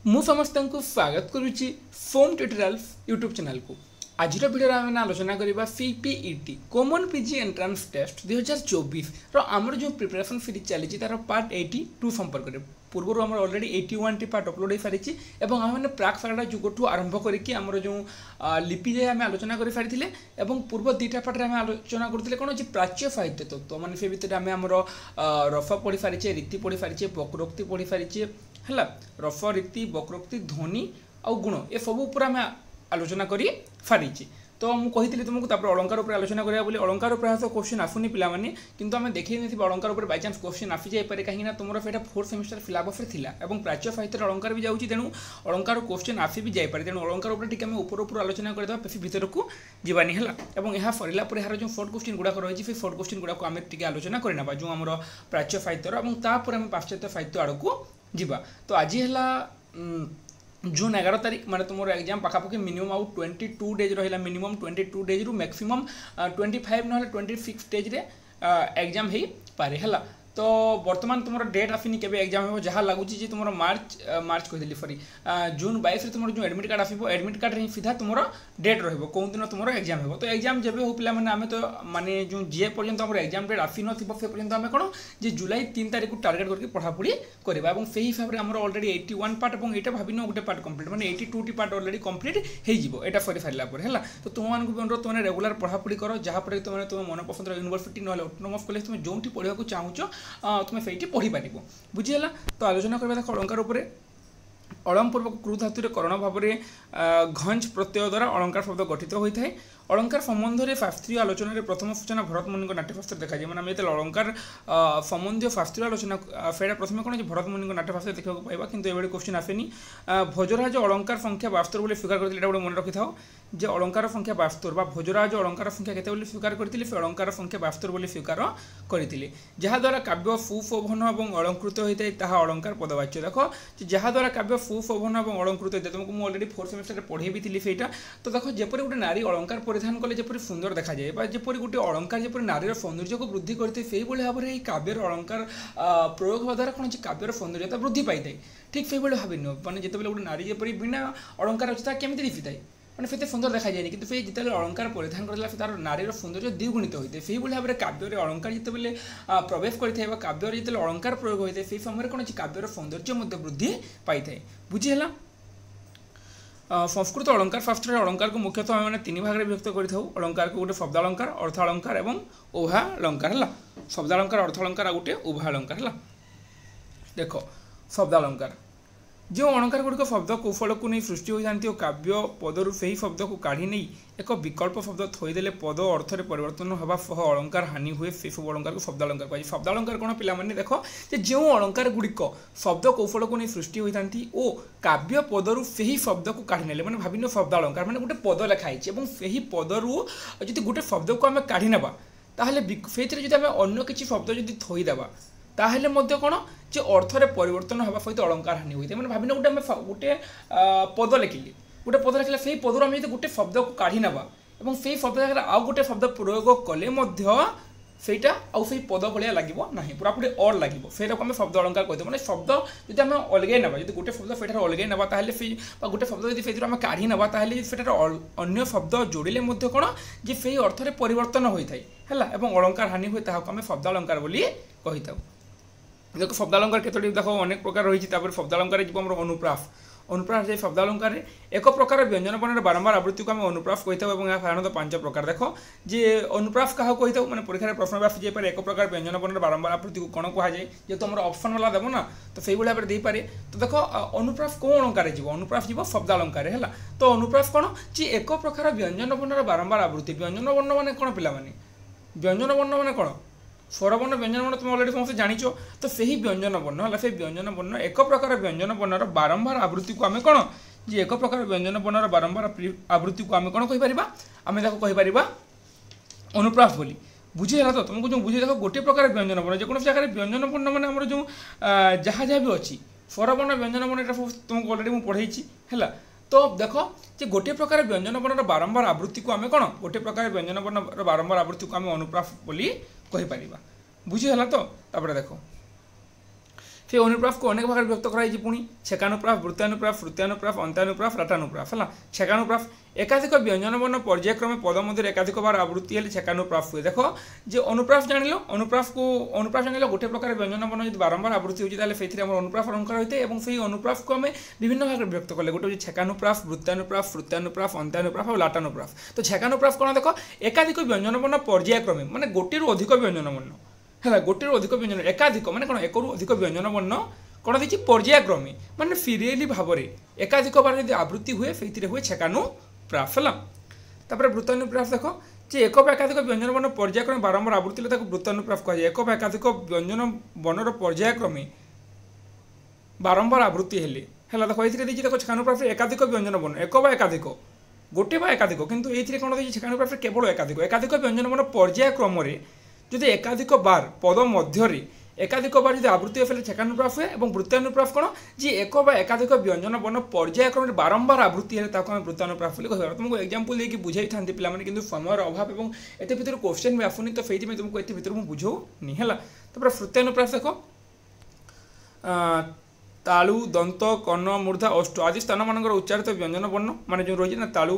मु समस्त को स्वागत करुच्ची फोम ट्यूटोरियल्स यूट्यूब चैनल को। आज भिडियो आम आलोचना करवा CPET common PG entrance test 2024 आमर जो प्रिपरेशन सीरीज चली तार पार्ट 82 संपर्क में पूर्व आम अलरेडी 81 टी पार्ट अपलोड हो सारी और आम प्राक सारा जुगठू आरंभ करमर जो लिपि जाए आम आलोचना कर सारी पूर्व दुईटा पार्ट आम आलोचना करते कौन प्राच्य साहित्य तत्व मानने से भितर आम आमर रफ पढ़ी सारी रीति पढ़ी सारी वक्रोक्ति पढ़ी सारी है रफ रीति वक्रोक्ति ध्वनि आउ गुण ए सब उपर आम आलोचना कर सारी तो मुझे तुमको अलंकार उपर आलोचना करा बोली अलंकार उपर तो क्वेश्चन आसुनी पाने किंतु आम देखी अलंकार उपर बाय चांस क्वेश्चन आसी जाए कहीं तुम से 4th सेमिस्टर सिलेबस थी और प्राच्य साहित्य अलंकार भी जाऊँगी तेणु अलंकार क्वेश्चन आसी भी जाए तेणु अलंकार उपर टी ऊपर आलोचना करदे बेसी भितर को जीवानी है और यह सरला यार जो 4th क्वेश्चन गुड़ाक रही है 4th क्वेश्चन गुड़ाक आम टी आलोचना करना जो आम प्राच्य साहित्यर और तापर आम पाश्चात्य साहित्य आड़ को जीवा। तो आज है जून 11 तारीख माने तुम एग्जाम पाखापाखि मिनिमम आउ 22 डेज रहा मिनिमम 22 डेज रु मैक्सिमम 25 ना 26 डेज रे एग्जाम हो पारे है। तो बर्तमान तुम डेट आसनी के एग्जाम हो जहाँ लगुच तुम मार्च कहीदेली सरी जून 22 तुम जो एडमिट कार्ड आसो एडमिट कार्ड ही सीधा तुम डेट रोन दिन तुम एग्जाम हो। तो एग्जाम जब हो पे आम तो माने जो जी पर्यंत आम एग्जाम डेट आसी न से पर्यंत आम कौन जे जुलाई 3 तारीख को टार्गेट करके पढ़ापढ़ी करवा और से हिसाब से आम अलरेडी 81 पार्ट और यहाँ भाव गोटे पार्ट कम्प्लीट मैंने 82 टी पार्ट अलरेडी कम्प्लीट हो सरी सारा है। तो तुमको भी अनुरोध तुमने रेगुलर पढ़ापढ़ी कर जहाँफल तुम तुम मन पसंद यूनिवर्सिटी ना ऑटोनोमस कॉलेज तुम जो पढ़ा चाहूच तुम से पढ़ी पार बुझीगला। तो आलोचना करवा देख अलंकार उपर अलम पूर्वक क्रू धातु करण भाव में घंज प्रत्यय द्वारा अलंकार शब्द गठित होता है। अलंकार संबंध में शास्त्रीय आलोचना प्रथम सूचना भरत मुनि नाट्यशास्त्र देखा जाए मैंने अलंकार संबंधी शास्त्रीय आलोचना फेरा प्रथम कौन भरत मुनि नाट्यशास्त्र देखा पाइबा किंतु ये क्वेश्चन आसेनी। भोजराज अलंकार संख्या 72 बोली स्वीकार करते गोटे मन रखी था जे अलंकार संख्या 72 भोजराज अलंकार संख्या केते बोली स्वीकार करते से अलंकार संख्या 72 बोली स्वीकार करते जहाँद्वारा काव्य सुशोभन और अलंकृत होता है अलंकार पदवाच्य देख जहाँद्वारा काव्य सुशोभन और अलंकृत होता है तुमको मुझे अलरेडी 4th सेमिस्टर पढ़े भी थी से तो देख जपरी गोटे नारी अलंकार परिधान कले जपरी सुंदर देखा जाए जपरी गोटे अलंकार जपरी नारीर सौंदर्य को वृद्धि करते से भाव में काव्यर अलंकार प्रयोग हवा द्वारा कौन काव्यर सौंदर्यता वृद्धि पाई था ठीक से भाव मैंने जिते गोटे नारी जपरी बिना अलंकार अच्छी केमी दिखी था मैंने से सुंदर देखा जाए कि जिते अलंकार परिधान करला तार नारीर सौंदर्य द्विगुणित होता है से भाव में काव्य अलंकार जिते प्रवेश करते काव्य जो अलंकार प्रयोग होता है से समय कौन काव्यर सौंदर्य वृद्धि पाई था बुझीगला। संस्कृत अलंकार शास्त्र अलंकार को मुख्यतः आम 3 भाग में विभक्त कर अलंकार को गोटे शब्द अलंकार अर्थ अलंकार और उभा अलंकार है। शब्द अलंकार अर्थ अलंकार गोटे उभा अलंकार है। देख शब्द अलंकार जो अलंकार गुड़िक शब्द कौशल को नहीं सृष्टि होती और काव्य पदर से ही शब्द को काढ़ी नहीं एक विकल्प शब्द थोदेले पद अर्थ में परिवर्तन होगा सह अलंकार हानि हुए से सब अलंकार को शब्द अलंकार कह शब्द अलंकार कौन पे देख जो अलंकार गुड़िक शब्द कौशल को नहीं सृष्टि होती और काव्य पदर से ही शब्द को काढ़ी ने मैंने भाव शब्द अलंकार मैंने गोटे पद लिखाई और से ही पदर जो गोटे शब्द को आम काढ़ी ना से अन्य किसी शब्द जो थोदेबा ताहले मध्य कौन जे अर्थरे परिवर्तन होगा सहित अलंकार हानि होता है मैंने भाव गोटे गोटे पद लिखिली गोटे पद लिखला से पदर आम गोटे शब्द को काढ़ी नवा और से शब्द जगह आउ गोटे शब्द प्रयोग कले सेटा आउ से पद भाया लगे ना पूरापूरी और लगे से आम शब्द अलंकार कहते मैंने शब्द जो आम अलगे ना जो गोटे शब्द से अलगे ना गोटे शब्द जो आम काढ़ी ना से अन्य शब्द जोड़े कौन जे से अर्थरे परिवर्तन होता है अलंकार हानि हुए आम शब्द अलंकार बोली कही था। देख शब्द अलंकार केतोटी देख अनेक प्रकार रही शब्द अलंकार जी अनुप्रास अनुप्रास जो शब्द अलंकार एक प्रकार व्यंजन वर्णर बारंबार आवृत्ति को आम अनुप्रास कही था और साधारणतः 5 प्रकार देख जे अनुप्रास क्या कही था मैंने परीक्षा प्रश्न भी आसी जाए एक प्रकार व्यंजन वर्णर बारंबार आवृत्ति को कौन कहुए जेहतु आम ऑप्शन वाला देव ना तो से भाव में देपे तो देख अनुप्रास कौ अलंकार जीव अनुप्रास जीव शब्द अलंकार है। तो अनुप्रास कौन जी एक प्रकार व्यंजन वर्णर बारंबार आवृत्ति व्यंजन वर्ण मैंने कौन पे व्यंजन वर्ण मैंने कौन स्वरवर्ण व्यंजन वर्ण तुम अलरेडी समस्त जाच तो से ही व्यंजन वर्ण है से व्यंजन वर्ण एक प्रकार व्यंजन वर्णर बारंबार आवृत्ति को आम कौन जी एक प्रकार व्यंजन वर्णर बारंबार आवृत्ति को आम कौन कहीपर आम कहीपर अनुप्रास बोली बुझीगला। तो तुमको जो बुझे देख गोटे प्रकार व्यंजन वर्ण जेको जगह व्यंजन वर्ण मैंने आम जो जहाँ जहाँ भी अच्छी स्वरवर्ण व्यंजन वर्ण तुमको अलरेडी मुझे पढ़ाई है। तो देख जे गोटे प्रकार व्यंजन वर्णर बारंबार आवृत्ति को आम कौन गोटे प्रकार व्यंजन वर्णर बारंबार आवृत्ति को आम अनुप्रास बोली कहीपर बुझीगला। तो देख से अनुप्राफ को अनेक भाग में विभक्त कराई पुणी छेकानुप्राफ वृत्तानुप्राफ श्रुत्यानुप्राफ अंत्यानुप्राफ लाटानुप्राफ है छेकानुप्राफ एकाधिक व्यंजन वर्ण पर्यायक्रमे पद मध्य एकाधिक बार आवृत्ति हेल्ले छेकानुप्राफ हुए देख जे अनुप्राफ जान अनुप्राफ जान गोटे प्रकार व्यंजन वर्ण जो बारंबार आवृत्ति होती से अनुप्राफ अलंकार होता है और से अनुप्राफ को आम विभिन्न भाग में विभक्त कले गोटे छेकानुप्राफ वृत्तानुप्राफ श्रुत्यानुप्राफ अंत्यानुप्राफ और लाटानुप्राफ तो छेकानुप्राफ कौन देख एकाधिक व्यंजन वर्ण पर्यायक्रमे माने गोटे अधिक व्यंजन वर्ण है गोटे अधिक व्यंजन एकाधिक माने कौन एक अधिक व्यंजन वर्ण कौन देखिए पर्यायक्रमे माने सीरियली भाव में एकाधिक बार यदि आवृत्ति हुए से हुए छेकानुप्राफ है तापर वृत्तानुप्राफ देख जे एक एकाधिक व्यंजन वर्ण पर्यायक्रमे बारंबार आवृत्ति वृत्तानुप्राफ कह एक एकाधिक व्यंजन वर्णर पर्यायक्रमे बारंबार आवृत्ति हेले है देख ये देखिए छेकानुप्राफ एकाधिक व्यंजन वर्ण एक एकाधिक गोटे एकाधिक किंतु ये कौन देखिए छेकानुप्राफ केवल एकाधिक व्यंजन वर्ण पर्यायक्रम जो एकाधिक बार पद मध्य एकाधिक बार जो आवृत्ति हो छेकानुप्राफ हुए और वृत्तानुप्राफ कौन जी एक एकाधिक व्यंजन वर्ण पर्यायक्रम बारंबार आवृत्ति है वृत्तानुप्राफ कह तुमको एग्जांपल देकी बुझाई था पे कि समय अभाव और एत भर क्वेश्चन भी आसुनी तो से तुमको ये भर मुझे बुझाऊनी है श्रुत्यानुप्राफ देख तालु दंत कर्ण मूर्धा अष्ट आदि स्थान मान उच्चारित व्यंजन वर्ण मान जो रही है तालु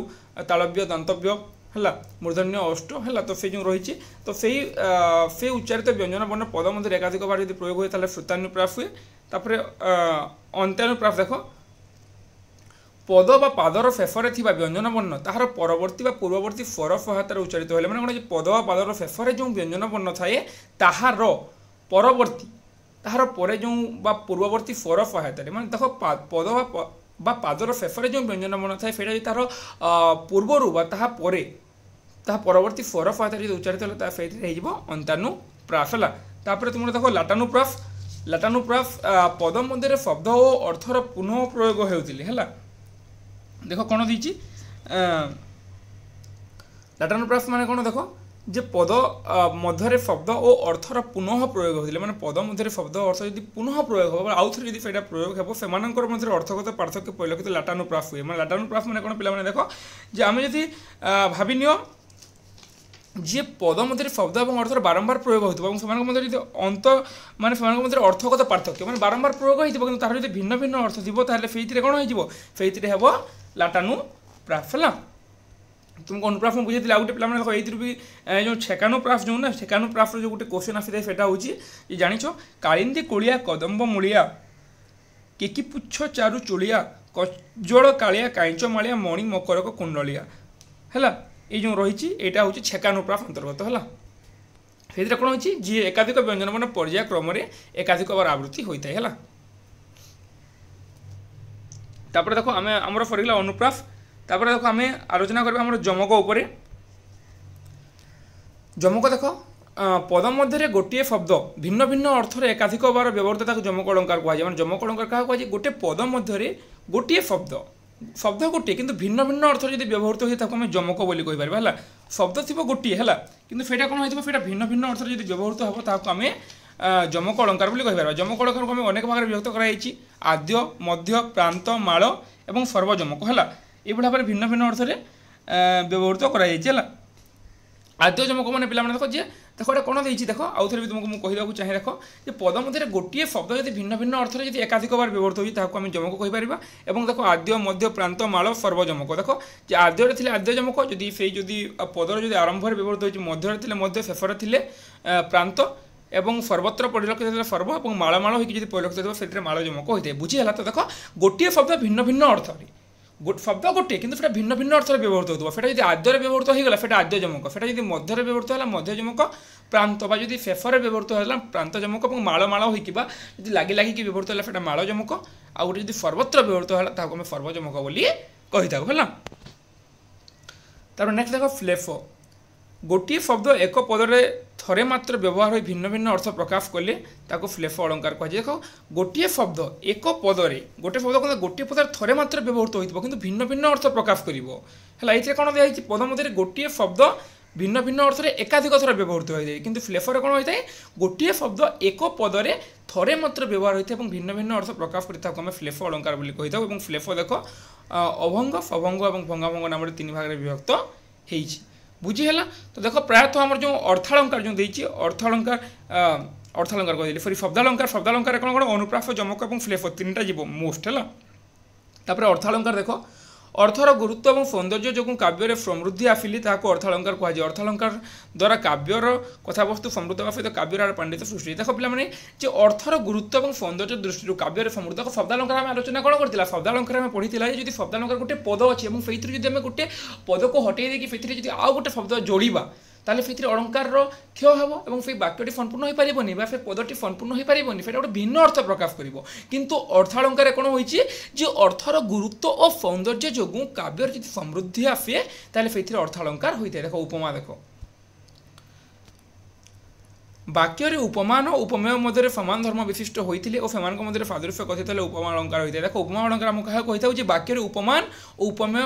तालव्य दंतव्य है मूर्धन्य अष्ट है तो से जो रही तो से उच्चारित व्यंजन वर्ण पद मध्य एकाधिक बार यदि प्रयोग हुए ताले श्रुत्यानुप्राफ हुए तापर अंत्यानुप्राफ देख पद बा पादर शेषे थी व्यंजन वर्ण तार परवर्ती पूर्ववर्ती स्वर सहायतार उच्चारित होले माने कौन पद बा पादर शेषे जो व्यंजन वर्ण थाए ताहार परवर्ती ताहार परे जो बा पूर्ववर्ती स्वर सहायतार माने देख पद बा पादर शेषे जो व्यंजन वर्ण थाए सेटा तार पूर्वर बा ताहा परे ताहा परवर्ती स्वर सहायतार जो उच्चारित होता से अंत्यानुप्राफ है तापर तुम देख लाटानुप्राफ पद मध्य शब्द और अर्थर पुनः प्रयोग होती है देख कौन दीची लाटानुप्राफ माने कौन देख जे पद मध्य शब्द और अर्थर पुनः प्रयोग होते माने पद मध्य शब्द अर्थ यदि पुनः प्रयोग हो आउ थे यदि से प्रयोग हो से मध्य अर्थगत पार्थक्य परिलक्षित लाटानुप्राफ हुए माने लाटानुप्राफ माने कौन पे देख जे आम जदि भाविनिय जी पद मध्य शब्द और अर्थर बारंबार प्रयोग होती अंत माने मध्य अर्थगत पार्थक्य माने बारंबार प्रयोग हो तार जो भिन्न भिन्न अर्थ थी से कौन हो लाटानुप्राफ है तुमको अनुप्राफ में बुझे आउ गए पे ये भी जो छेकानुप्राफ जो ना छेकानुप्राफ जो गोटे क्वेश्चन आसी था हूँ जाच कालिंदी कोलिया कदम्ब मूलिया केकिपुच्छ चारु चुलिया कज्जल कालिया कांच मालिया मणि मकरक कुंडलिया है ये जो रही यहाँ हूँ छेकानुप्राफ अंतर्गत है से कौन हो जी एकाधिक व्यंजन वर्ण पर्यायक्रम एकाधिक बार आवृत्ति होता है तापर देखो आम आमर सरगला अनुप्राफ तापर देखो आम आलोचना करवा जमक उपर जमक देख पद मध्य गोटे शब्द भिन्न भिन्न अर्थर एकाधिक बार व्यवहृत जमक अलंकार कहुए जमक अलंकार क्या कहुए गोटे पद मध्य गोटे शब्द गोटे किंतु भिन्न भिन्न अर्थ जब व्यवहृत हुए आम जमक बोली कहीपर है शब्द थी गोटे है कि कौन होता भिन्न भिन्न अर्थ जब व्यवहृत हम ताकू आम जमक अलंकार बोली कहीपर जमक अलंकार को आम अनेक भाग में विभक्त कराई आद्य मध्य प्रांत माल और सर्वजमक है ये भाव में भिन्न भिन्न अर्थ व्यवहृत कराई आद्य जमक मैंने पे देख जे देख ये कौन देती देख आउ थे भी तुमको मुझे कहवाक चाहे देख जे पद मध्य गोटे शब्द यदि भिन्न भिन्न अर्थ यदि एकाधिक बार व्यवहृत होती आम जमक कहीपर और देख आद्य मध्य प्रांत माल सर्वजमक देख जे आद्य थे आद्य जमक जदि से जदि पदर जो आरंभ व्यवहृत होती मध्य थे मध्य शेषे थे प्रांत एवं सर्वत्र परिलक्षित सर्व और मालमाल होती परिलक्षित से माल जमक होता है बुझीगला तो देख गोटे शब्द भिन्न भिन्न अर्थ शब्द गोटे कि भिन्न भिन्न अर्थ व्यवहृत होता है जब आद्य व्यवहृत होगा से आद्य जमक से जब मध्य व्यवहृत है मध्य जमक प्रांत जब शेषे व्यवहृत है प्रांत जमक और मालमाल होगा जब लगे लगे व्यवहृत है से माल जमक आउ गोटे सर्वत्र व्यवहृत है आम सर्वजमक बोली कही था है तार नेक्स्ट देख फ्लेफो गोटे शब्द एक पदरे थरे मात्र व्यवहार हो भिन्न भिन्न अर्थ प्रकाश कले ताको फ्लेफो अलंकार कह देख गोटे शब्द एक पदरे गोटे शब्द गोटे पदर थरे मात्र व्यवहृत हो कि भिन्न भिन्न अर्थ प्रकाश कर ये कौन दिखाई पद मध्य गोटे शब्द भिन्न भिन्न अर्थ एकाधिक थर व्यवहृत होता है कि फ्लेफर कौन होता है गोटे शब्द एक पदरे थरे मात्र व्यवहार होता है भिन्न भिन्न अर्थ प्रकाश कर आम फ्लेफो अलंकार बोली कही था फ्लेफो देख अभंग सभंग और भंगाभंग नाम तीन भाग में विभक्त हो बुझीगला तो देख प्रायतः आम जो अर्थालंकार जो देती अर्थालंकार अर्थालंकार कहली सरी शब्दालंकार कौन कौन अनुप्रास जमक और फ्लेफ तीन टा जीव मोस्ट है तापर अर्थालंकार देख अर्थर गुरुत्व और सौंदर्य जो काव्य समृद्धि आसिली अर्थालंकार कहुए अर्थालंकार द्वारा काव्यर कथावस्तु समृद्ध होगा सहित काव्यर पांडित्य सृष्टि देख पे जो अर्थर गुरुत्व और सौंदर्य दृष्टि काव्य समृद्ध शब्दालंकार आम आलोचना कौन करता शब्दालंकार आम पढ़ी जो शब्दालंकार गोटे पद अच्छे और गोटे पद को हटई देखिए आउ गोटे शब्द जोड़ा ताले से अलंकार क्षय हम और से वाक्यटी संपूर्ण हो पारनी से पदटी संपूर्ण हो पारनी से गोटे भिन्न अर्थ प्रकाश कर किंतु अर्थालंकार कौन हो अर्थर गुरुत्व और सौंदर्य जो काव्यर जी समृद्धि आसे ताले से अर्थालंकार होता है देख उपमा देख वाक्य उपमान और उपमेय मध्य समान धर्म विशिष्ट होते और से सादृश्य कथित उपमा अलंकार होता है देख उपमा अलंकार आम क्या कही वाक्य उपमान और उपमेय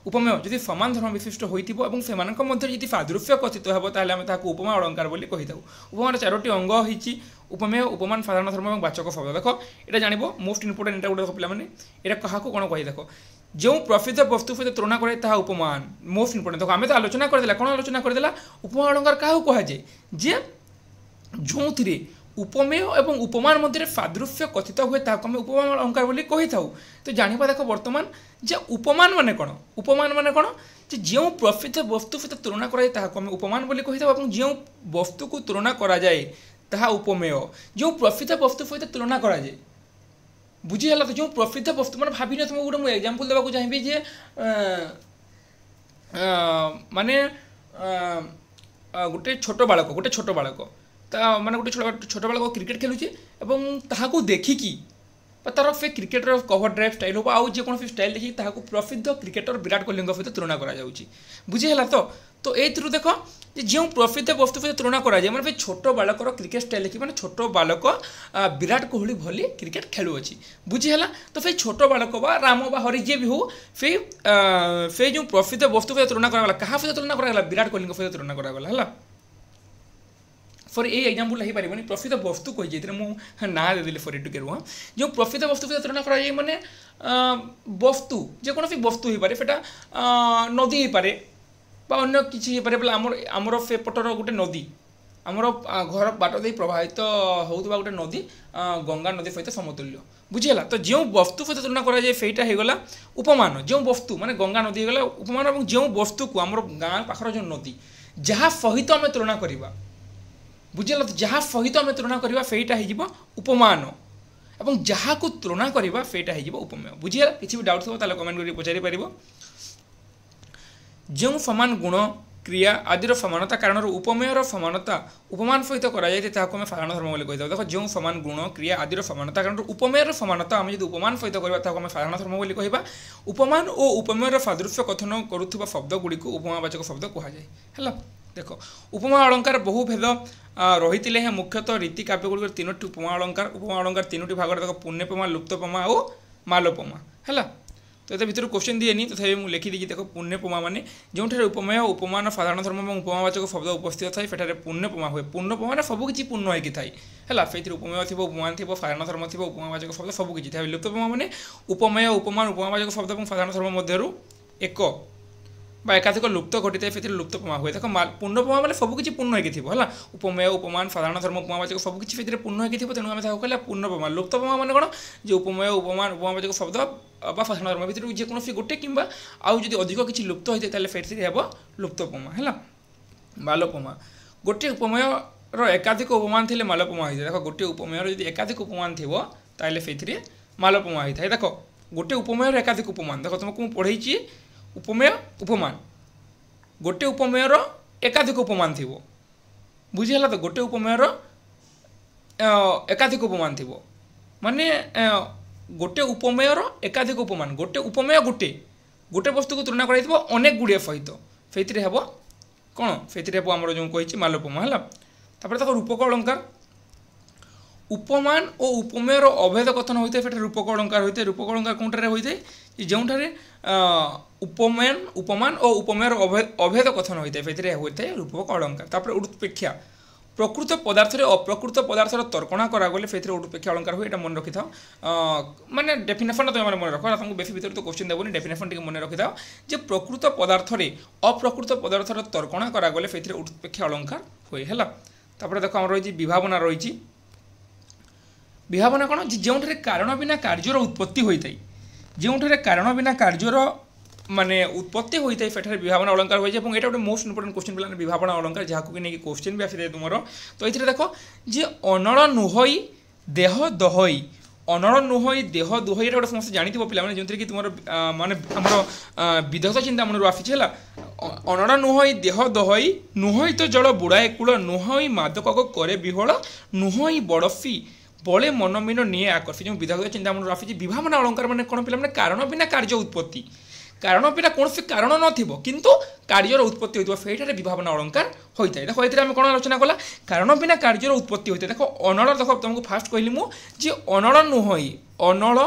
उपमेय जब समान धर्म विशिष्ट होती सादृश्य कथित हो उपमा अलंकार बोली कही था उपमार चारोटी अंग होती उपमेय उपमान साधारण धर्म और वाचक शब्द देख ये जान मोस्ट इम्पोर्टेंट एटा गोटे पे यहाँ क्या कौन कही देख जो प्रसिद्ध वस्तु सहित तुलना करे ताहा उपमान मोस्ट इम्पोर्टेंट देखो आम तो आलोचना करदेला कौन आलोचना करदेला उपमा अलंकार क्या कहुए जे जो उपमेय और उपमान मध्य सादृश्य कथित हुए ताकू आम उपमा अलंकार बोली कही था तो जाना देख बर्तमान जे उपमान माने कौन जे जो प्रसिद्ध वस्तु सहित तुलना कराए ताकू आम उपमान बोली कही था जो वस्तु को तुलना करा जाए ताहा उपमेय जो प्रसिद्ध वस्तु सहित तुलना करा जाए बुझीगला तो जो प्रसिद्ध वस्तु मैंने भाभी तुमको गोटे मुझे एग्जांपल देवाक चाहिए जे माने गोटे छोट बालक माने गोटे छोट बालक क्रिकेट खेलुचे एवं ताहाको देखिकी तार से क्रिकेटर कवर ड्राइव स्टाइल हो आउ जेको स्टाइल देखिए ताहाको प्रसिद्ध क्रिकेटर विराट कोहली सहित तुलना करा जाउची बुझीगला तो एथरू देख जो प्रसिद्ध वस्तु सहित तुलना करा जाए माने छोट बालकर क्रिकेट स्टाइल देखिए माने छोट बालक विराट कोहली भली क्रिकेट खेलुअछि बुझीगला तो से छोट बालक बा राम बा हरि जे भी हो से जो प्रसिद्ध वस्तु सहित तुलना करा गला कहा सहित तुलना करा गला विराट कोहली सहित तुलना करा गला हला फॉर ए एग्जांपल हो पारे प्रसिद्ध वस्तु कही मुझे ना देदेली फॉर एटू केयर जो प्रसिद्ध वस्तु सहित तुलना करा माने वस्तु जेकोसी वस्तु हो पारे सेटा नदी हो पारे बा अन्य किसी हो पारे आमर सेपटर गोटे नदी आमर घर बाट दे प्रभावित होता गोटे नदी गंगा नदी सहित समतुल्य बुझीगला तो जो वस्तु सहित तुलना करा जाए सेटा होगला उपमान जो वस्तु माने गंगा नदी होगला उपमान और जो वस्तु को आमर गाँ पाखर जो नदी जहाँ सहित आम तुलना करवा बुझीगला तो जहाँ सहित आम तुलना करवा सेटा हो उपमान और जहाँ को तुलना करवा सेटा हो उपमेय बुझीगला किसी भी डाउट थो कमेंट करके पचारि पार जो समान गुण क्रिया आदिर समानता कारण उपमेयर समानता उपमान सहित कराए आम साधारण धर्म बोली कही देख जो समान गुण क्रिया आदिर समानता कारण उपमेयर समानता आम जो उपमान सहित करवा आम साधारण धर्म बोली कहवा उपमान और उपमेयर सादृश्य कथन करुवा शब्द गुड़ी को उपमावाचक शब्द कहुए है देख उपमा अलंकार बहु भेद रही है मुख्यतः रीति काव्य गुड़ तीनो उपमा अलंकार तीनो भाग देख पुण्यपमा लुप्तपमा और मालपमा है तो ये भितर क्वेश्चन दिए तो मुझे लिखिदी देख पुण्यपमा माने जो उपमेय उपमान साधारण धर्म और उपमावाचक शब्द उपस्थित थाए सेठारे पुण्यपमा हुए पुण्यपमा ना सबकि पूर्ण होगी थाए है से उपमेय थी उपमान थी साधारण धर्म थी उपमावाचक शब्द सबकि था लुप्तपमा माने उपमेय उपमान उपमावाचक शब्द और साधारण धर्म मध्य एक एकाधिक लुप्त घटी था से लुप्तपमा हुए देख पूर्णपमा मैंने सबकि पूर्ण होगी है उपमेय उपमान साधारण धर्म उपमावाचक सबकि से पूर्ण होगी तेणु आम कहला पूर्णपमा लुप्तपमा मैंने कौन जो उपमेय उपमान उपमावाचक शब्द साधारण धर्म भितर जेकोसी गोटे कि आउ जब अधिक किसी लुप्त होता है फिर हे लुप्तपमा है मालपमा गोटे उपमेयर एकाधिक उपमान थे मालपमा होता है देख गोटे उपमेयर जब एकाधिक उपमान थी ताल से मालपमा होता है देख गोटे उपमेयर एकाधिक उपमान देख तुमको पढ़े उपमेय उपमान गोटे उपमेयर एकाधिक उपमान थी बुझीगला तो गोटे उपमेयर एकाधिक उपमान थी माने गोटे उपमेयर एकाधिक उपमान गोटे उपमेय गोटे गोटे वस्तु को तुलना कर अनेक गुड़िया सहित से हे कौन से हे आम जो कही मालपमा है तक रूपक अलंकार उपमान और उपमेयर अभेद कथन होता है रूपक अलंकार होता है रूपक अलंकार कौटे होता है जो उपमान और उपमेयर अभेद कथन होता है होता है रूपक अलंकार तापर उत्प्रेक्षा प्रकृत पदार्थ अप्रकृत पदार्थर तर्कणा करागले से उत्प्रेक्षा अलंकार हुए मन रखी था माने डेफिनेशन तुम मन रख तुमको बेस भर तो क्वेश्चन देवनी डेफिनेशन टी मन रखी था जे प्रकृत पदार्थ अप्रकृत पदार्थर तर्कणा करागले से उत्प्रेक्षा अलंकार हुए है तापर देख आम रही विभावना रही विभावना कौन जो कारण बिना कार्यर उत्पत्ति होता है जो कारण बिना कार्यर माने उत्पत्ति होता है सेठारे विभावना अलंकार हो जाए ये गोटे मोस्ट इंपोर्टेंट क्वेश्चन पे विभावना अलंकार जहाँ नहीं क्वेश्चन भी आसी तुम तो ये देख जे अनल नुहई देह दहई अनल नुहई देह दुहई गोटे समस्त जानी पे जो कि तुम माने आम विधत चिंता मन आसी है अनल नुहई देह दहई नुहई तो जल बुड़ाए कूल नुहई मादक करे विहल नुहई बड़फी बड़े मनमीन निये आकर्षि जो विधत चिंता मन आसी विभावना अलंकार मैंने कौन पे कारण बिना कार्य उत्पत्ति कारण बिना कौन से कारण नथिबो किंतु कार्यर उत्पत्ति होइतो फेटारे विभावना अलंकार होइता है। देखो एथिरे हम कोन आलोचना कला कारण बिना कार्यर उत्पत्ति होइता देखो अनल देखो तुमको फास्ट कहली मु जे अनल नुहई अनल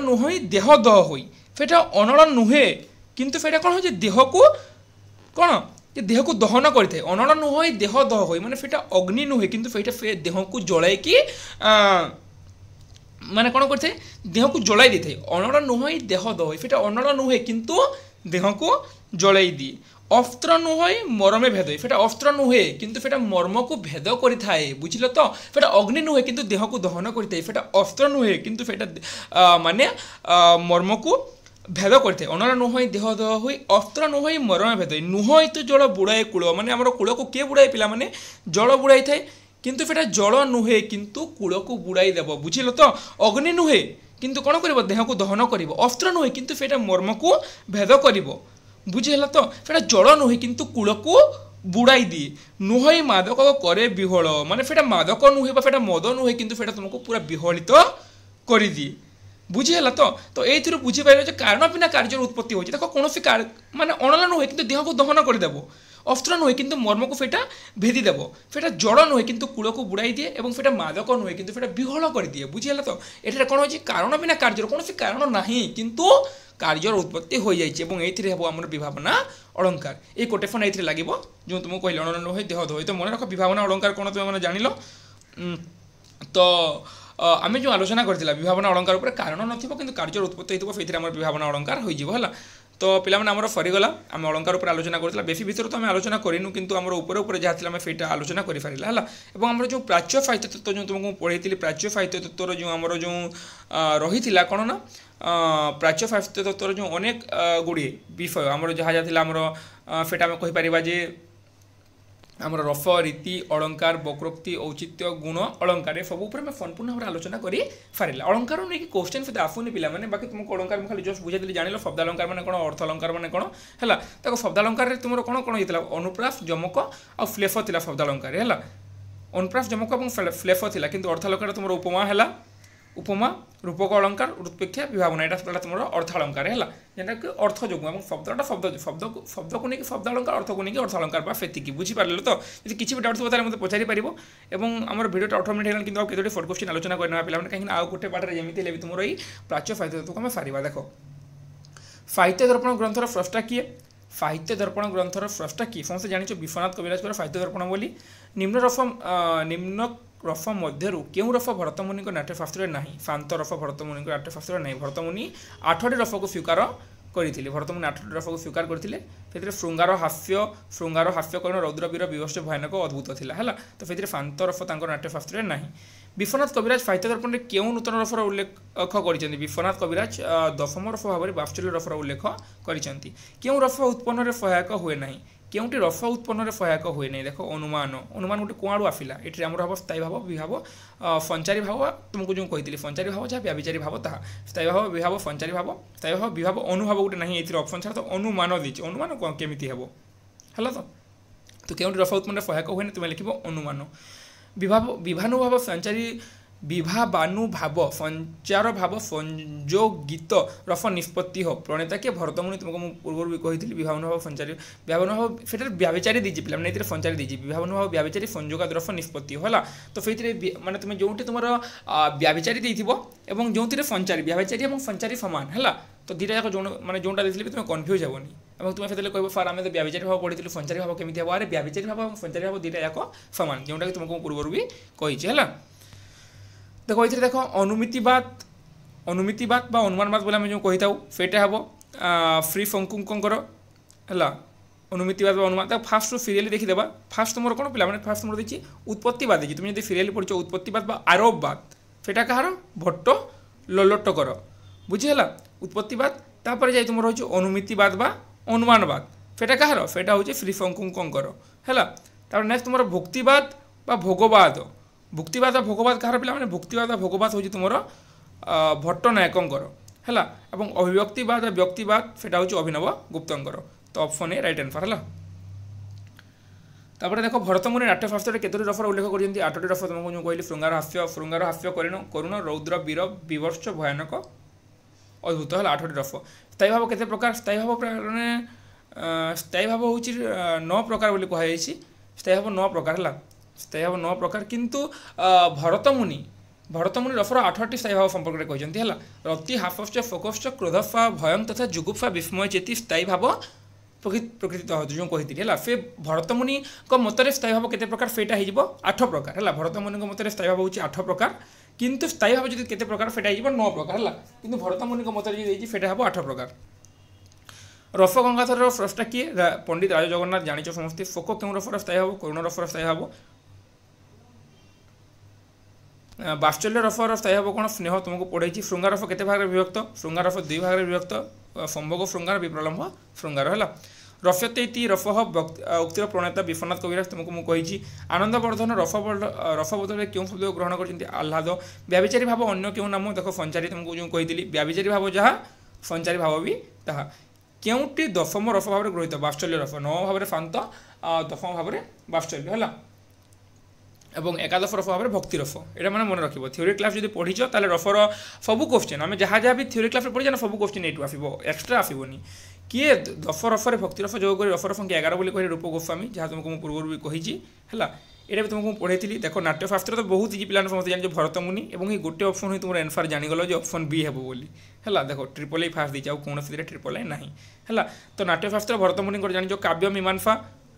नुहई देह दह होई फेटा अनल नुहे किंतु फेटा कोन हो जे देह को कोन जे देह को दहन करथे अनल नुहई देह दह होई माने फेटा अग्नि नुहे किंतु फेटा देह को जळाय कि माने कौन करते देह को जलाई दी थे अनल नुहई देह दहई फेटा अनल नुहे किंतु देह को जलाई दिए अस्त्र नुहई मरमे भेद फेटा अस्त्र नुहे किंतु फेटा मर्म को भेद करिथाए बुझिल तो फेटा अग्नि नुहे किंतु देह को दहन करिथाए फेटा अस्त्र नुहे किंतु फेटा माने मर्म को भेद करते अनल नुहई देह दह हुई अस्त्र नुहई मरमे भेद नुहई तो जल बुड़ाए कूल माने आमर कूल को किए बुड़ाए पिला माने जल बुड़ाई थाए किंतु फेटा जल नुहे किंतु कूल को बुड़ाई देव बुझिल तो अग्नि नुहे किंतु कौन कर देह को दहन कर अस्त्र नुहे किंतु फेटा मर्म को भेद कर बुझेगा तो फेटा जल नुहे किंतु कूल को बुड़ाई दिए नुहई मादक करे विहल माने फेटा मादक नुहे फेटा मद नुहे किंतु फेटा तुमको पूरा विहलित कर दिए बुझीगला तो ये बुझीपारे कारण बिना कार्य उत्पत्ति होती देखो कौन सी माने अनल नुहे किंतु देह को दहन करदेव अस्त्र नुहे किंतु मर्म को फेटा भेदी देव फेटा जड़ नुहे किंतु कूल को बुड़ाई दिए और फेटा मादक नुहे किंतु फेटा विहल कर दिए बुझीगला तो ये कौन हो कारण बिना कार्य कौन सी कारण ना किंतु कार्यर उत्पत्ति हो जाए ये आम विभावना अलंकार ये कोटेशन ये लगे जो तुमको कहले अनल नुहे देह दहई तो मन रख विभावना अलंकार कौन तुम मैंने जान तो आम जो आलोचना करथिला विभावना अलंकार उपर कारण नथिबो किंतु कार्य उत्पत्ति हेतु से विभावना अलंकार हो जीवो हला तो पिला माने हमर सरीगला आम अलंकार उपर आलोचना करथिला बेसी भीतर तो आम आलोचना करिनु किंतु हमर ऊपर ऊपर जहाँ थिला आम फेटा आलोचना करि फारिला हला एवं हमर जो प्राच्य साहित्य तत्व जो तुमको पढ़ेइथिली प्राच्य साहित्य तत्वर जो हमर जो रहिथिला कोन ना प्राच्य साहित्य तत्वर जो अनेक गुड़िए विषय आमर जहाँ जहाँ थिला हमर फेटा आम कहि परिबा जे आमर रफ रीति अलंकार वक्रोक्ति औचित्य गुण अलंकार सब ऊपर मैं संपूर्ण भाव आलोचना करी फारिला अलंकार नहीं कि क्वेश्चन से आसुनी पिला माने बाकी तुमको अलंकार खाली जस्ट बुझाई जान लो शब्द अलंकार माने कौन अर्थ अलंकार माने कौन है देखो शब्द अलंकार तुम कौन कौन होता अनुप्रास जमक और फ्लेफ था शब्द अलंकार है अनुप्रास जमक और फ्लेफ था कि अर्थ अलंकार तुम उपमा है उपमा रूपक अलंकार उत्पेक्षा विभावना यहाँ तुम अर्थ अलंकार है जेनटा कि अर्थ जो शब्दटा शब्द शब्द शब्द को लेकिन शब्द अलंकार अर्थ को लेकिन अर्थ अलंकार से बुझीपारे तो यदि किसी भी डाउट थोड़ा मतलब पचारि पार और भिडियो 18 मिनट है कि केतोटी शॉर्ट क्वेश्चन आलोचना करना पे कहीं आउ गोटे पार्ट जमी भी तुम ये प्राच्य साहित्य तत्व आम सारा देख साहित्य दर्पण ग्रंथर स्रष्टा किए साहित्य दर्पण ग्रंथर स्रष्टा किए समस्त जानी विश्वनाथ कविराज साहित्य दर्पण बोली निम्न रफ मध्य क्यों रफ भरतमुनि नाट्यशास्त्र ना शांत रफ भरतमुनि नाट्यशास्त्र ना भरतमुनि 8टी रफ को स्वीकार करते भरतमुनि 8टी रफ को स्वीकार करते श्रृंगार हास्य कर्ण रौद्रवीर विवश भयानक अद्भुत है तो फिर शांत रफ नाट्यशास्त्र ना विश्वनाथ कविराज साहित्य दर्पण में क्यों नूतन रफर उल्लेख कर विश्वनाथ कविराज दशम रफ भाव में 62 रफर उल्लेख कर क्यों रफ उत्पन्न सहायक हुए ना क्योंटी रफ उत्पन्न सहायक हुए नहीं देख अनुमान अनुमान गोटे कुआड़ू आसिला ये आमर हम स्थायी भाव विभाव संचारी भाव तुमको जो कही संचारी भाव जहाँ व्याविचारी भाव ताहा स्थायी भाव विभाव संचारी भाव स्थायी भाव विभाव अनुभाव गोटे ना ये ऑप्शन छाड़ा तो अनुमान दीजिए अनुमान कौन केमी हे तो क्योंटी रफ उत्पन्न सहायक हुए तुम लिख अनुमान विभानुभाव संचारी विभावानुभाव संचार भाव संयोगित रफ निष्पत्ति हो प्रणेता के भरतमुनि तुमको पूर्व भी कही विभावानुभाव संचारी विभावानुभाव फिर व्याविचारी दीजिए पिला मैंने संचारी दीजिए विभावानुभाव व्याविचारी संयोगाद रफ निष्पत्ति होला तो फिर माने तुम जो तुम व्याविचारी देव जो संचारी व्याविचारी और संचारी सामान है तो दीटा जाक जो मैंने जोटा देखिए तुम कन्फ्यूज हेनी और तुम से कह फार आम तो व्याविचारी भाव पढ़ी संचारी भाव केमी हे अरे व्याविचारी भाव और संचारी भाव दीटा जाक सामान जोटा कि तुमको पूर्व भी कही है देखो ये देख अनुमितिवाद अनुमानवाद बोले जो कही था सेटा हम फ्री फंकुंकर है অনুমিতিবাদ বা অনুমান ফার্স্ট সিরিয়ালি দেখিদেবা ফার্স্ট তোমার কোণ পিলা মানে ফার্স্ট তোমার দিচ্ছি উৎপত্তিবাদ দিচ্ছি তুমি যদি সিরিয়ালি পড়ছ উৎপত্তিবাদ বা আরববাদ সেটা কাহার ভট্ট লোলোট্টকর বুঝিগলা উৎপত্তিবাদ তারপরে যাই তোমার হচ্ছে অনুমিতিবাদ বা অনুমানবাদ সেটা কাহার সেটা হচ্ছে শ্রীশঙ্কুঙ্কর হল তারপরে নেক্সট তোমার ভক্তিবাদ বা ভোগবাদ ভক্তিবাদ বা ভোগবাদ কাহার পিলা মানে ভক্তিবাদ বা ভোগবাদ হচ্ছে তোমার ভট্ট নায়কঙ্কর হল এবং অভিব্যক্তিবাদ বা ব্যক্তিবাদ সেটা হচ্ছে অভিনব গুপ্তঙ্কর তো অপশন এ রাইট আনসার হল তারপরে দেখো ভরতমুনি নাট্যশাস্ত্রে কেতোটি রফর উল্লেখ করছেন 8টি রফ তোমাকে যে কহিলি শৃঙ্গার হাস্য করুণ রৌদ্র বীর বিভৎস ভয়ানক অদ্ভুত হল 8টি রফ স্থায়ী ভাব কেতে প্রকার স্থায়ী ভাব হচ্ছে 9 প্রকার বলে কুহযাইছি স্থায়ী ভাব 9 প্রকার হল স্থায়ী ভাব 9 প্রকার কিন্তু ভরতমুনি রফর 8টি স্থায়ী ভাব সম্পর্কে କହିଛନ୍ତି হল রতি হাস্য ফোকশ্চ ক্রোধফা ভয়ং তথা যুগুপ্সা বিস্ময় চেতি স্থায়ী ভাব প্রকৃতি যে কহিলি হল সে ভরতমুনি মତରେ স্থায়ী ভাব কেতে প্রকার সেটা হয়ে 8 প্রকার হল ভরতমুনি মତରେ স্থায়ী ভাব হচ্ছে 8 প্রকার কিন্তু স্থায়ী ভাব যদি কেতে প্রকার সেটা হয়ে 9 প্রকার হল কিন্তু ভরতমুনি মତରେ যে দিয়েছি সেটা হব 8 প্রকার রফ গঙ্গাধর স্রষ্টা কিয়ে পণ্ডিত রাজ জগন্নাথ জানিছ সমস্তে ফোক কেউ রফর স্থায়ী হব করুণ রফর স্থায়ী হব বাৎসল্য রফর স্থায়ী হব কোণ স্নেহ তোমাকে পড়াইছি শৃঙ্গার রফ কেতে ভাগে বিভক্ত শৃঙ্গার রফ 2 ভাগে বিভক্ত সম্ভোগ শৃঙ্গার বিপ্রলম্ভ শৃঙ্গার হল রফ্যতে ইতি রফহ উক্তির প্রণেতা বিশ্বনাথ কবিরাজ তোমাকে মু কইছি আনন্দবর্ধন রফ বদলে কেউ শব্দ গ্রহণ করছেন আহ্লাদ ব্যভিচারী ভাব অন্য কেউ নাম দেখো সঞ্চারী তোমাকে যে কইলি ব্যভিচারী ভাব যাহা সঞ্চারী ভাব বি তাহা কেউটি দশম রফ ভাবে গৃহীত বাৎসল্য রফ নবম ভাবে শান্ত দশম ভাবে বাৎসল্য হল এবং একাদশ রফ ভাবে ভক্তি রফ এটা মানে মনে রাখব থিওরি ক্লাস যদি পড়িছ তাহলে রফর সবু কোশ্চেন আমি যা যা বি থিওরি ক্লাসে পড়িছ না সবু কোশ্চেন এইটু আসব এক্সট্রা আসবনি কিয়ে দশ রফরে ভক্তি রফ যোগ করে রফর সংখ্যা 11 বলে কহিলে রূপ গোস্বামী যা তোমাকে মু পূর্বরু বি কহিছি হল এটা বি তোমাকে পড়াইলি দেখো নাট্যশাস্ত্র তো বহুত ইজি পিলা সমস্ত জানি ভরতমুনি এবং এই গোটে অপশন হয়ে তোমার আনসার জানিগল যে অপশন বি হব বলি হল দেখো ট্রিপল আই ফার্স্ট দিয়েছে কৌশি ট্রিপল আই না হল তো নাট্যশাস্ত্র ভরতমুনি জানিছ কাব্য মীমাংসা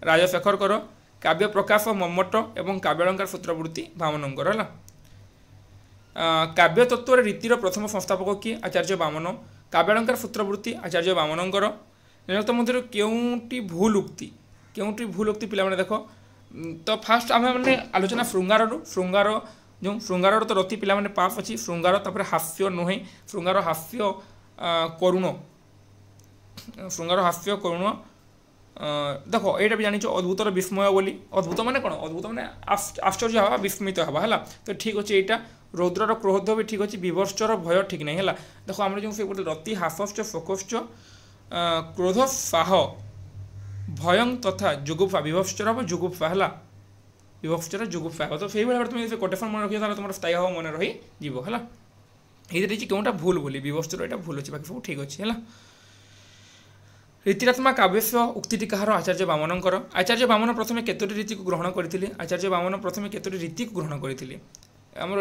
রাজশেখর কর কাব্য প্রকাশ মম্মট এবং কাব্যালঙ্কার সূত্রবৃত্তি বামনঙ্কর হল কাব্য তত্ত্বের রীতির প্রথম সংস্থাপক কিয়ে আচার্য বামন কাব্যালঙ্কার সূত্রবৃত্তি আচার্য বামনঙ্কর নিম্নোক্ত মধ্যে কেউটি ভুল উক্তি পিলাମାନେ দেখ তো ফার্স্ট আমি মানে আলোচনা শৃঙ্গারর তো রতি পিলাମାନେ পাপ ଅଛି শৃঙ্গার তারপরে হাস্য নুহে শৃঙ্গার হাস্য করুণ দেখো এইটা বি জানিছ অদ্ভুতর বিস্ময় বলি অদ্ভুত মানে কোণ অদ্ভুত মানে আশ্চর্য হওয়া বিস্মিত হওয়া হল তো ঠিক আছে এইটা রৌদ্রর ক্রোধ বি ঠিক আছে বিভৎসর ভয় ঠিক নাই হল দেখো আমরা যে রতি হাস্য ফোকশ্চ ক্রোধ সাহ ভয়ং তথা যুগুপ্সা বিভৎসর হব যুগুপ্সা হল বিভৎসর যুগুপ্সা হব তো সেইভাবে তুমি যদি কোটেশন মনে রাখি তাহলে তোমার স্থায়ী হব মনে রহি যাব হল এইটা দিয়েছি কেউটা ভুল বলি বিভৎসর এটা ভুল আছে বাকি সব ঠিক আছে হল রীতিরাত্মা কাব্যস্য উক্তিটি কাহার আচার্য বামনঙ্কর আচার্য বামন প্রথমে কেতোটি রীতিকে গ্রহণ করে আচার্য বামন প্রথমে কেতোটি রীতিকে গ্রহণ করে আমার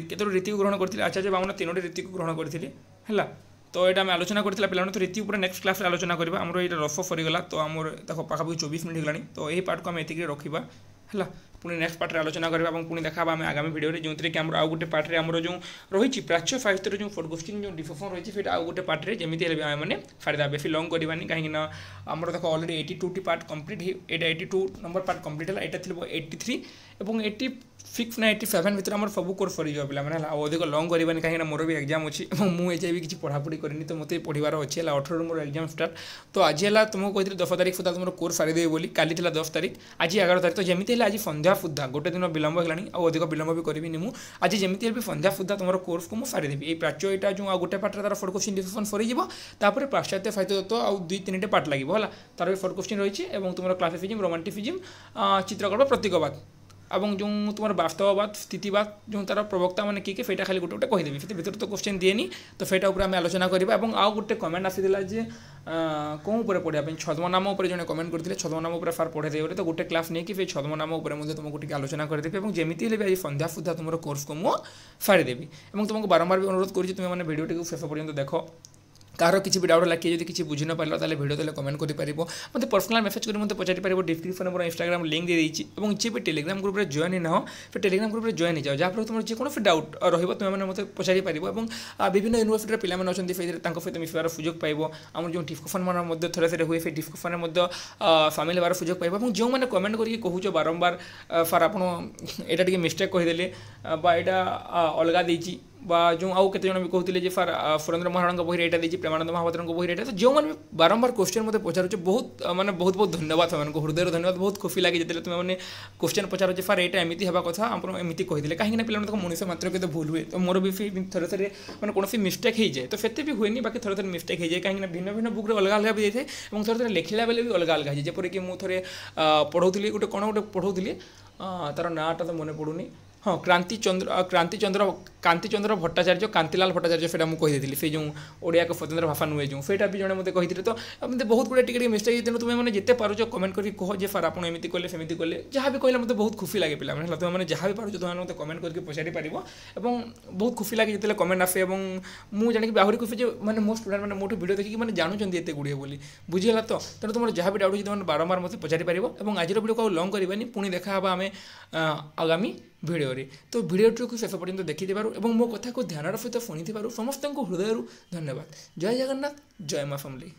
কেতোটি রীতিকে গ্রহণ করে আচার্য বামন 3টি রীতিকে গ্রহণ করে হল তো এটা আমি আলোচনা করে পিলাମାନେ তো রীতি উপরে নেক্সট ক্লাসে আলোচনা করা আমার এটা রফ সরিগলা তো আমার দেখো পাখাপাখি 24 মিনিট হলানি তো এই পার্টকে আমি এতিকি রখিবা হল পুଣି নেক্সট পার্টରେ ଆଲୋଚନା କରିବା ଏବଂ ପୁଣି ଦେଖାବା ଆମେ ଆଗାମୀ ଭିଡ଼ିଓରେ ଯେଉଁଥିରେ କି ଆମର ଆଉ ଗୋଟେ ପାର୍ଟରେ ଆମର ଯେଉଁ ରହିଛି ପ୍ରାଚ୍ୟ ସାହିତ୍ୟର ଯେଉଁ ଫୋର୍ କୋଶ୍ଚିନ୍ ଯେଉଁ ଡିସ୍କସନ୍ ରହିଛି ସେଇଟା ଆଉ ଗୋଟେ ପାର୍ଟରେ ଯେମିତି ହେଲେ ବି ଆମେମାନେ ସାରିଦେବା ବେଶୀ ଲଙ୍ଗ୍ କରିବାନି କାହିଁକିନା ଆମର ଦେଖ ଅଲରେଡ଼ି 82ଟି ପାର୍ଟ କମ୍ପ୍ଲିଟ୍ ଏଇଟା 82 ନମ୍ବର ପାର୍ଟ କମ୍ପ୍ଲିଟ୍ ହେଲା ଏଇଟା ଥିବ 83 ଏବଂ 86 ନା 87 ଭିତରେ ଆମର ସବୁ କୋର୍ସ ସରିଯିବ ପିଲାମାନେ ହେଲା ଆଉ ଅଧିକ ଲଙ୍ଗ୍ କରିବାନି କାହିଁକିନା ମୋର ବି ଏକ୍ଜାମ୍ ଅଛି ଏବଂ ମୁଁ ଏଯାଏ ବି କିଛି ପଢ଼ାପଢ଼ି କରିନି ତ ମୋତେ ପଢ଼ିବାର ଅଛି ହେଲା 18ରୁ ମୋର ଏକ୍ଜାମ୍ ଷ୍ଟାର୍ଟ ତ ଆଜି ହେଲା ତୁମକୁ କହିଥିଲି 10 ତାରିଖ ସୁଦ୍ଧା ତୁମର କୋର୍ସ ସାରିଦେବି ବୋଲି କାଲି ଥିଲା 10 ତାରିଖ ଆଜି 11 ତାରିଖ ତ ଯେମିତି ହେଲେ ଆଜି ସନ୍ଧ୍ୟା ସୁଦ୍ଧା ଗୋଟେ ଦିନ ବିଳମ୍ବ ହେଲାଣି ଆଉ ଅଧିକ ବିଳମ୍ବ ବି କରିବିନି ମୁଁ ଆଜି ଯେମିତି ହେଲେ ବି ସନ୍ଧ୍ୟା ସୁଦ୍ଧା ତୁମର କୋର୍ସକୁ ମୁଁ ସାରିଦେବି ଏଇ ପ୍ରାଚ୍ୟ ଏଇଟା ଯେଉଁ ଆଉ ଗୋଟେ ପାର୍ଟରେ ତାର ଫୋର୍ କୋଶ୍ଚିନ୍ ଡିସ୍କସନ୍ ସରିଯିବ ତାପରେ ପାଶ୍ଚାତ୍ୟ ସାହିତ୍ୟ ତତ୍ତ୍ୱ ଆଉ 2-3ଟି ପାର୍ଟ ଲାଗିବ ହେଲା ତାର ବି ଫୋର୍ କୋଶ୍ଚିନ୍ ରହିଛି ଏବଂ ତୁମର କ୍ଲାସିସିଜିମ୍ ରୋମାଣ୍ଟିସିଜିମ୍ ଚିତ୍ରକଳ୍ପ ପ୍ରତୀକବାଦ এবং যে তোমার বাস্তববাদ স্থিতিবাদ যে তার প্রবক্তা মানে কি সেটা খালি গোটে গোটে কইদেবি সে ভিতরে তো কোশ্চেন দিয়েনি তো সেটা উপরে আমি আলোচনা করা এবং আউ গোটে কমেন্ট আসিলা যে কেউ উপরে পড়া ছদ্মনাম উপরে জনে কমেন্ট করে ছদ্মনাম উপরে সার পড়াই দেবে তো গোটে ক্লাস নিয়ে সেই ছদ্মনাম উপরে মধ্যে তোমাকে টিকে আলোচনা করেদেবি এবং যেমিতি হলে আজ সন্ধ্যা সুদ্ধা তোমার কোর্সকে মু সারিদেবি এবং তোমাকে বারম্বার বি অনুরোধ করছি তুমি মানে ভিডিওটি শেষ পর্যন্ত দেখো कार किसी भी डाउट है किए जो किसी बुझी न पार ताले वीडियो तले कमेंट कर मत पर्सनल मेसेज कर मत पचारि पार डिस्क्रिप्शन में इंस्टाग्राम लिंक दे देती और जी भी टेलीग्राम ग्रुप में जॉइन ना हो फिर टेलीग्राम ग्रुप में जॉइन हो जाओ जहाँ तुम जो कौन डाउट रही तुम्हें मत पचारि पार और विभिन्न यूनिवर्सिटी पे सहित मिसार सुजोग पाइब आम जो डिस्कसन मान थे से हुए से डिस्कसन में सामिल होवार सुजोग पाइब और जो मैंने कमेंट करके कहूच बारंबार फार आप यहाँ मिस्टेक कहीदेले अलग देती जो आउ केते जन भी कहते फार सुरेंद्र महाराणा बही यहाँ देती प्रेमानंद महापात्र बही यहाँ तो जो मैंने बारंबार क्वेश्चन मत पचारुचे बहुत माने बहुत बहुत धन्यवाद से हृदय धन्यवाद बहुत खुशी लगे जितने तुम्हें क्वेश्चन पचारुचे फार यहाँ एमती होगा कथा आप एमती कहीदे कहीं पे मनुष्य मात्र के भूल हुए तो मोर भी थे थे मैंने कौन मिस्टेक हो जाए तो से भी हुए बाकी थे थे मिस्टेक हो जाए कहीं भिन्न भिन्न बुक्रे अलग अलग भी जाए और थे थे लिखला बेले भी अलग अलग है जपरिक मुझे पढ़ाऊली गोटे कौन गोटे पढ़ाऊली तार नाटा तो मन पड़ूनी हाँ कांतिचंद्र भट्टाचार्य कांतिलाल भट्टाचार्य से मुझे से जो ओडिया को स्वतंत्र भाषा नुए जो से भी जन मत कही तो मतलब बहुत गुड़ा टे मिस्टेक तेणु तुम्हें मैंने जिते पार्च कमेंट करके कह जे फार आपड़ एमती कले सेमती कले जहाँ भी कहले मतलब बहुत खुशी लगे पे तुम्हें जहाँ भी पार्च तुम्हें मत कमेंट करके पचारि पार और बहुत खुशी लगे जितने कमेंट आसे और मुझे जानी आहरी खुशी मैंने मो स्टूडेंट मैंने मोटे भिडियो देखिए मैंने जानूँ एत गुड़े बोली बुझीगला तो तेणु तुम जहाँ भी डाउट अच्छे तुम बारंबार मत पचारि पार और आज भिडियो को लंग करवानी पुणी देखा आम आगामी भिडियो तो भिडियो को शेष पर्यंत देखी और मो कथा को ध्यान सहित शुणी समस्त हृदय धन्यवाद। जय जगन्नाथ जय माँ फैमिली।